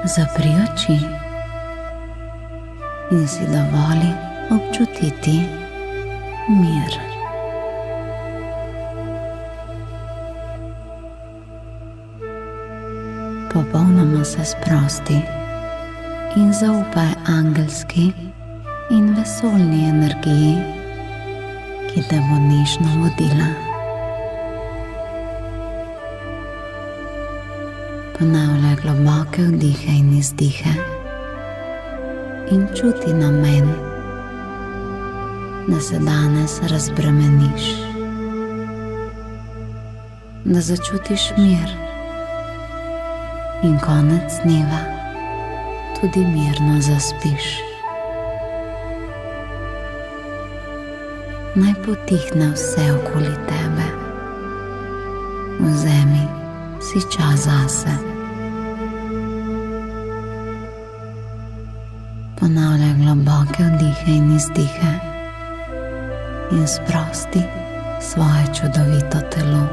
Zapri oči in si dovoli občutiti mir. Popolnoma se sprosti in zaupaj angelski in vesoljni energiji, ki te bo nežno vodila. Ponavljaj globoke vdihe in izdihe in čuti namen, da se danes razbremeniš, da začutiš mir in konec dneva tudi mirno zaspiš. Naj potihne vse okoli tebe. Vzemi si čas zase. Ponavljaj globoke vdihe in izdihe in sprosti svoje čudovito telo.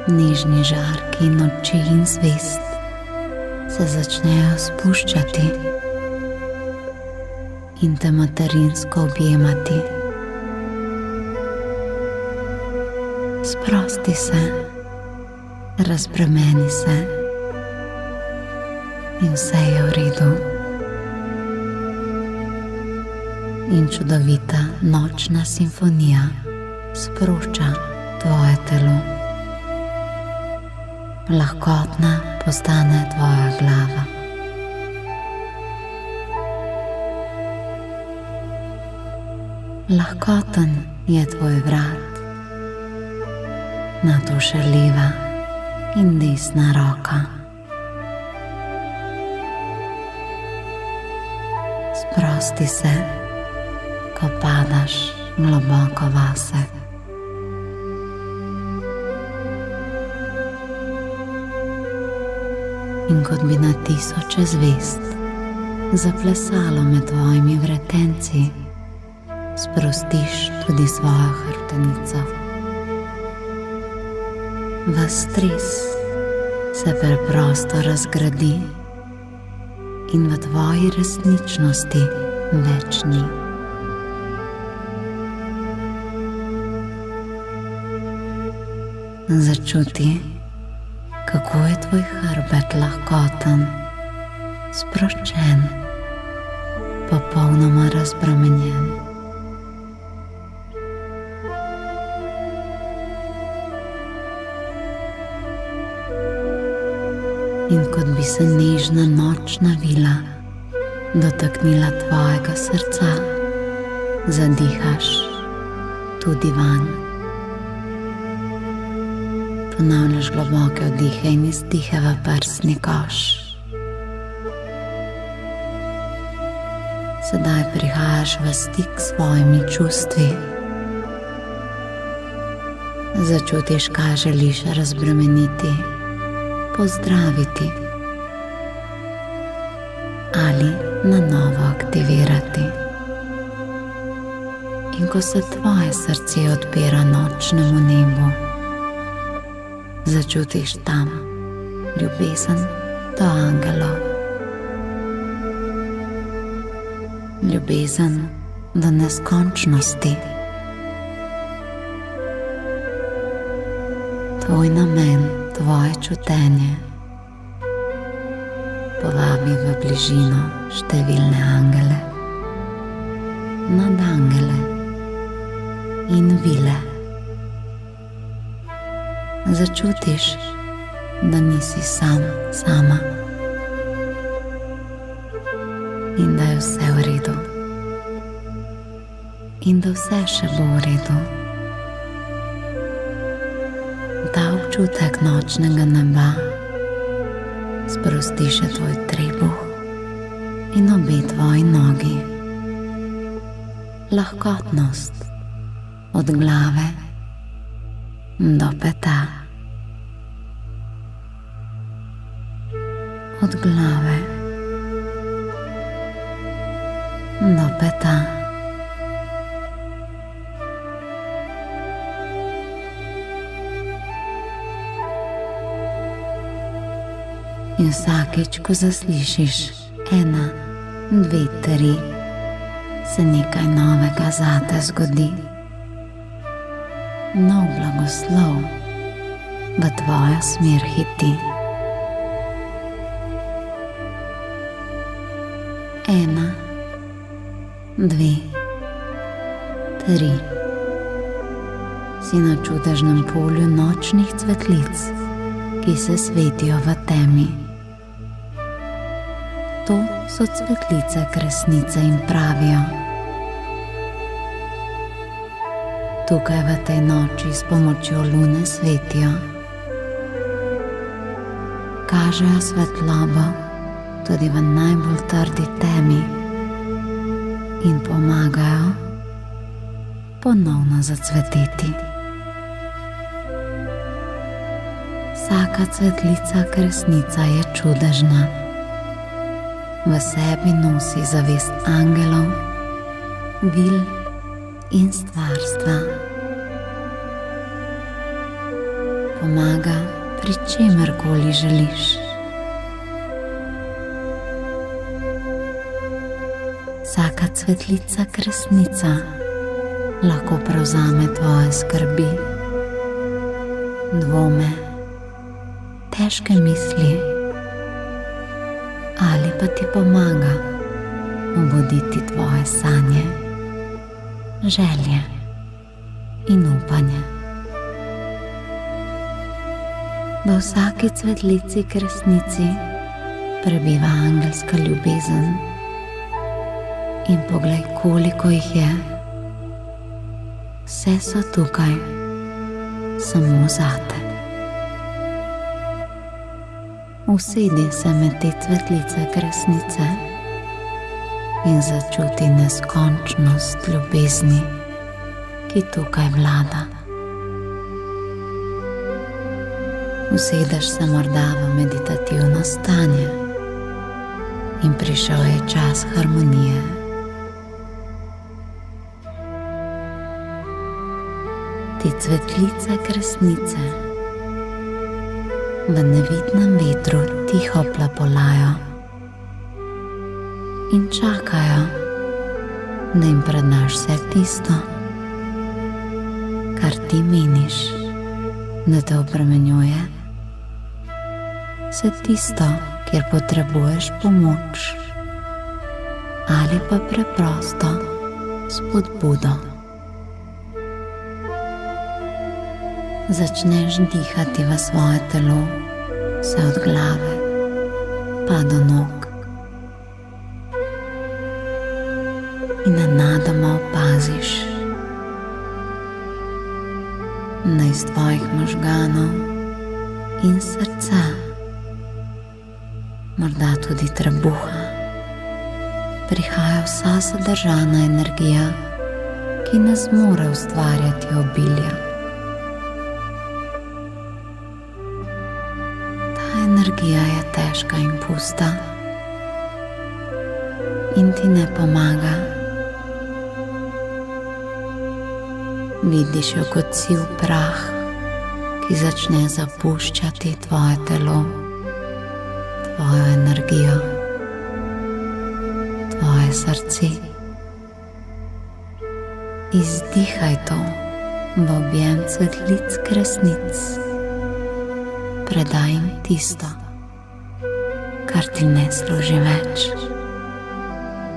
Nežni žarki noči in zvezd se začnejo spuščati in te materinsko objemati. Sprosti se, razbremeni se in vse je v redu. In čudovita nočna simfonija sprošča tvoje telo. Lahkotna postane tvoja glava. Lahkoten je tvoj vrat, nato še leva in desna roka. Sprosti se, ko padaš globoko vase. In kot bi na tisoče zvezd zaplesalo med tvojimi vretenci, sprostiš tudi svojo hrbtenico. Ves stres se preprosto razgradi in v tvoji resničnosti več ni. Začuti, kako je tvoj hrbet lahkoten, sproščen, popolnoma razbremenjen. In kot bi se nežna nočna vila dotaknila tvojega srca, zadihaš tudi vanj. Ponavljaš globoke vdihe in izdihe v prsni koš. Sedaj prihajaš v stik s svojimi čustvi. Začutiš, kaj želiš razbremeniti, pozdraviti ali na novo aktivirati. In ko se tvoje srce odpira nočnemu nebu, začutiš tam ljubezen do angelov, ljubezen do neskončnosti. Tvoj namen, tvoje čutenje povabi v bližino številne angele, nadangele in vile. Začutiš, da nisi sam, sama in da je vse v redu in da vse še bo v redu. Ta občutek nočnega neba sprosti še tvoj trebuh in obe tvoji nogi. Lahkotnost od glave do peta. Od glave do sveta. In vsakič, ko zaslišiš 1, 2, 3, se nekaj novega zate zgodi. Nov blagoslov v tvojo smer hiti. 1, 2, 3. Si na čudežnem polju nočnih cvetlic, ki se svetijo v temi. To so cvetlice kresnice in pravijo: tukaj v tej noči s pomočjo lune svetijo, kažejo svetlobo tudi v najbolj trdi temi in pomagajo ponovno zacveteti. Vsaka cvetlica kresnica je čudežna. V sebi nosi zavest angelov, vil in stvarstva. Pomaga pri čemerkoli želiš. Vsaka cvetlica kresnica lahko prevzame tvoje skrbi, dvome, težke misli ali pa ti pomaga obuditi tvoje sanje, želje in upanje. V vsaki cvetlici kresnici prebiva angelska ljubezen. In poglej, koliko jih je. Vse so tukaj samo zate. Usedi se med te cvetlice kresnice in začuti neskončnost ljubezni, ki tukaj vlada. Usedeš se morda v meditativno stanje in prišel je čas harmonije. Te cvetlice kresnice v nevidnem vetru tiho plapolajo in čakajo, da jim predaš vse tisto, kar ti meniš, da te obremenjuje, vse tisto, kjer potrebuješ pomoč ali pa preprosto spodbudo. Začneš dihati v svoje telo, vse od glave pa do nog. In nenadoma opaziš, da iz tvojih možganov in srca, morda tudi trebuha, prihaja vsa zadržana energija, ki ne zmore ustvarjati obilja. Energija je težka in pusta in ti ne pomaga. Vidiš jo kot siv prah, ki začne zapuščati tvoje telo, tvojo energijo, tvoje srce. Izdihaj to v objem cvetlic kresnic. Predaj jim tisto, kar ti ne služi več.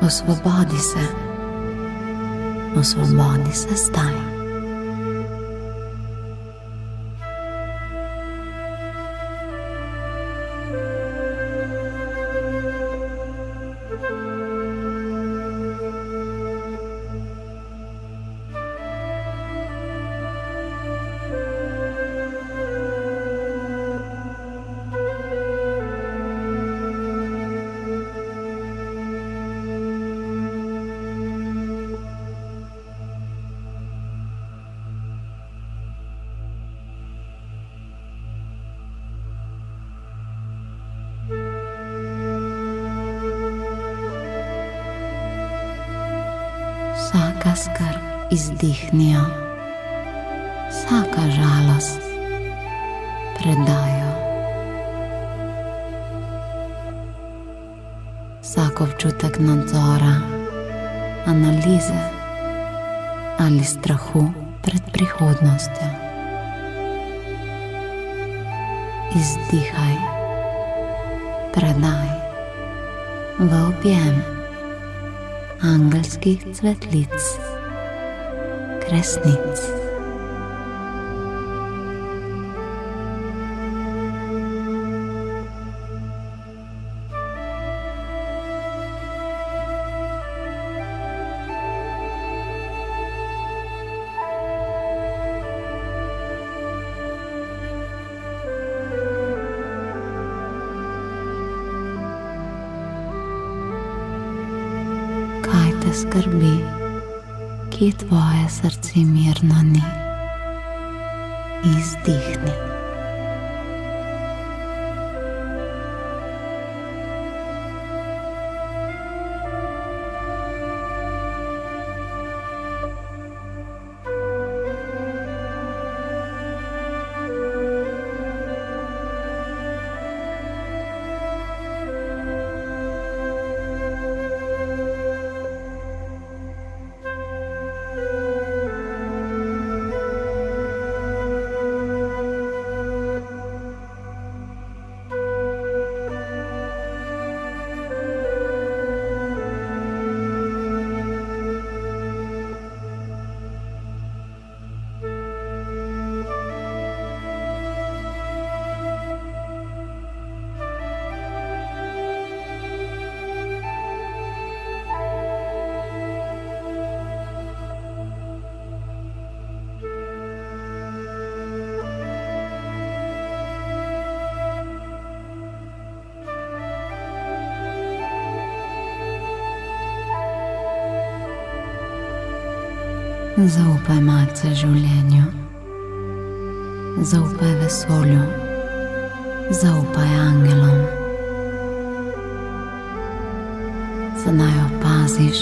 Osvobodi se zdaj. vsaka skrb izdihnijo, vsaka žalost predajo, vsak občutek nadzora, analize ali strahu pred prihodnostjo. Izdihaj, predaj v objem angelskih cvetlic, kresnic. Kaj te skrbi, kje tvoje srce mirno ni? Izdihni. Zaupaj malce življenju, zaupaj vesolju, zaupaj angelom. Sedaj opaziš,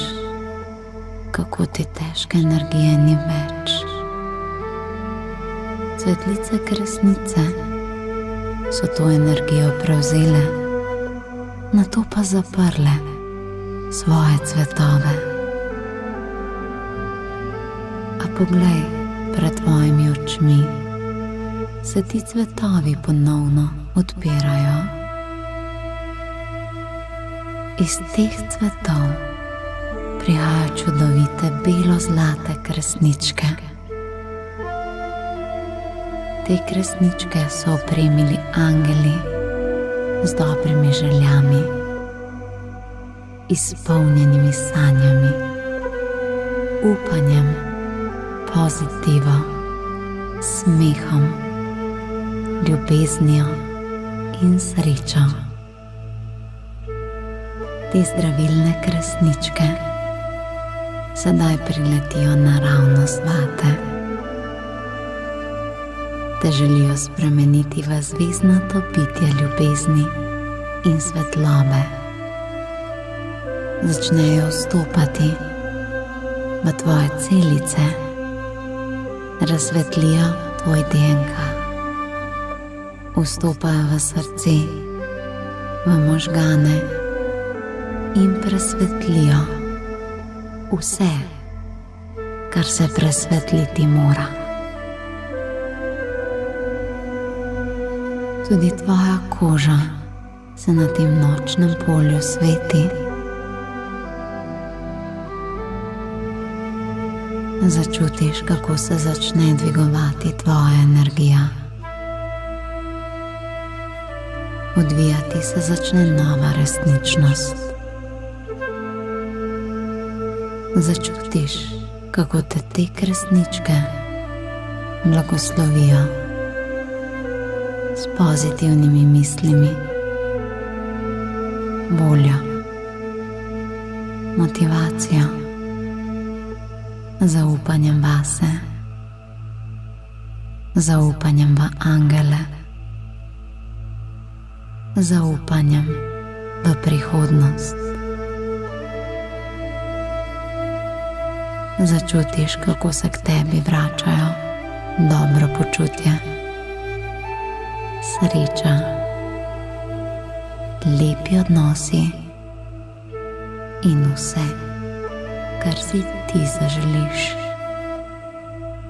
kako ti težke energije ni več. Cvetlice kresnice so to energijo prevzele, nato pa zaprle svoje cvetove. A poglej, pred tvojimi očmi se ti cvetovi ponovno odpirajo. Iz teh cvetov prihajajo čudovite belo-zlate kresničke. Te kresničke so opremili angeli z dobrimi željami, izpolnjenimi sanjami, upanjem, pozitivo, smehom, ljubeznijo in srečo. Te zdravilne kresničke sedaj priletijo naravnost vate. Te želijo spremeniti v zvezdnato bitje ljubezni in svetlobe. Začnejo vstopati v tvoje celice, razsvetlijo tvoj DNK, vstopajo v srce, v možgane in presvetlijo vse, kar se presvetliti mora. Tudi tvoja koža se na tem nočnem polju sveti. Začutiš, kako se začne dvigovati tvoja energija. Odvijati se začne nova resničnost. Začutiš, kako te te kresničke blagoslovijo s pozitivnimi mislimi, voljo, motivacijo, zaupanjem vase, zaupanjem v angele, zaupanjem v prihodnost. začutiš, kako se k tebi vračajo dobro počutje, sreča, lepi odnosi in vse, kar si ti zaželiš.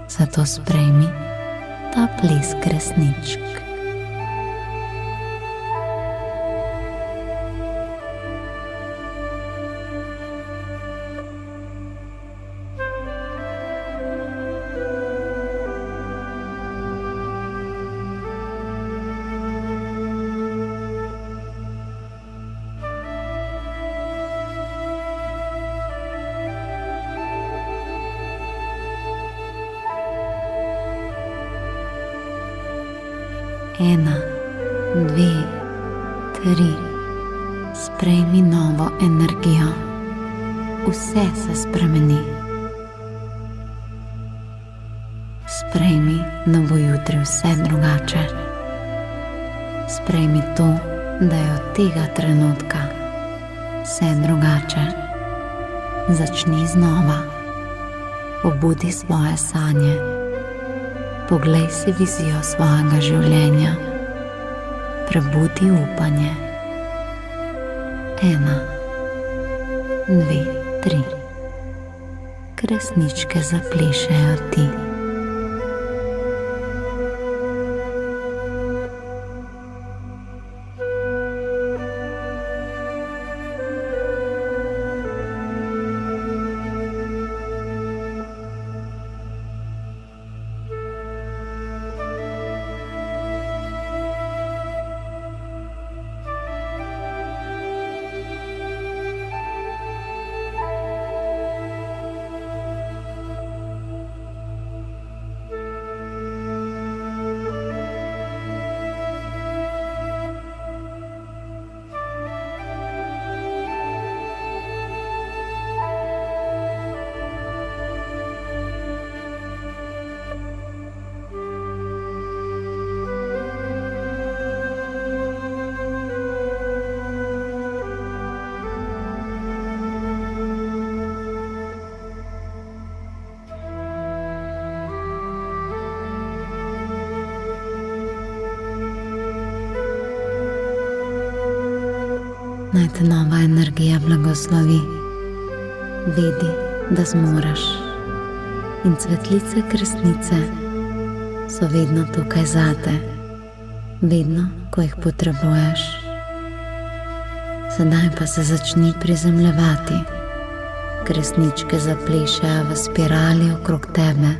Zato sprejmi ta blisk resničk. Ena, dve, tri, sprejmi novo energijo. Vse se spremeni. Sprejmi, da bo jutri vse drugače. Sprejmi to, da je od tega trenutka vse drugače. Začni znova. Obudi svoje sanje. Poglej si vizijo svojega življenja. Prebudi upanje. Ena, dve, tri. Resničke zaplešejo ti. Naj te nova energija blagoslovi. Vedi, da zmoreš. In cvetlice kresnice so vedno tukaj zate, vedno, ko jih potrebuješ. Sedaj pa se začni prizemljevati. Kresničke zaplešejo v spirali okrog tebe,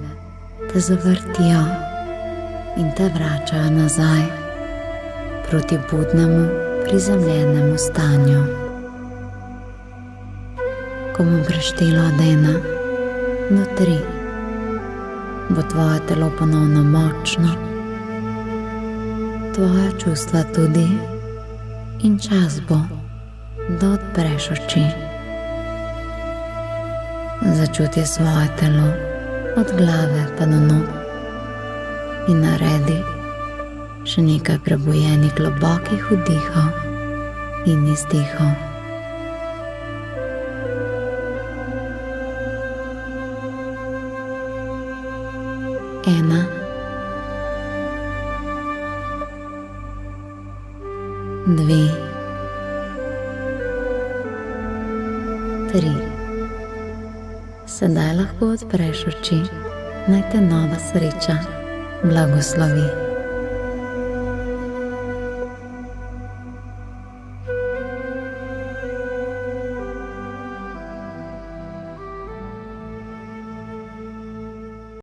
te zavrtijo in te vračajo nazaj proti budnemu, prizemljenemu stanju. Ko bom preštela od 1 do 3, bo tvoje telo ponovno močno, tvoja čustva tudi, in čas bo, da odpreš oči. Začuti svoje telo od glave pa do nog in naredi še nekaj prebujenih globokih vdihov in izdihov. Ena, dve, 3. Sedaj lahko odpreš oči, naj te nova sreča blagoslovi.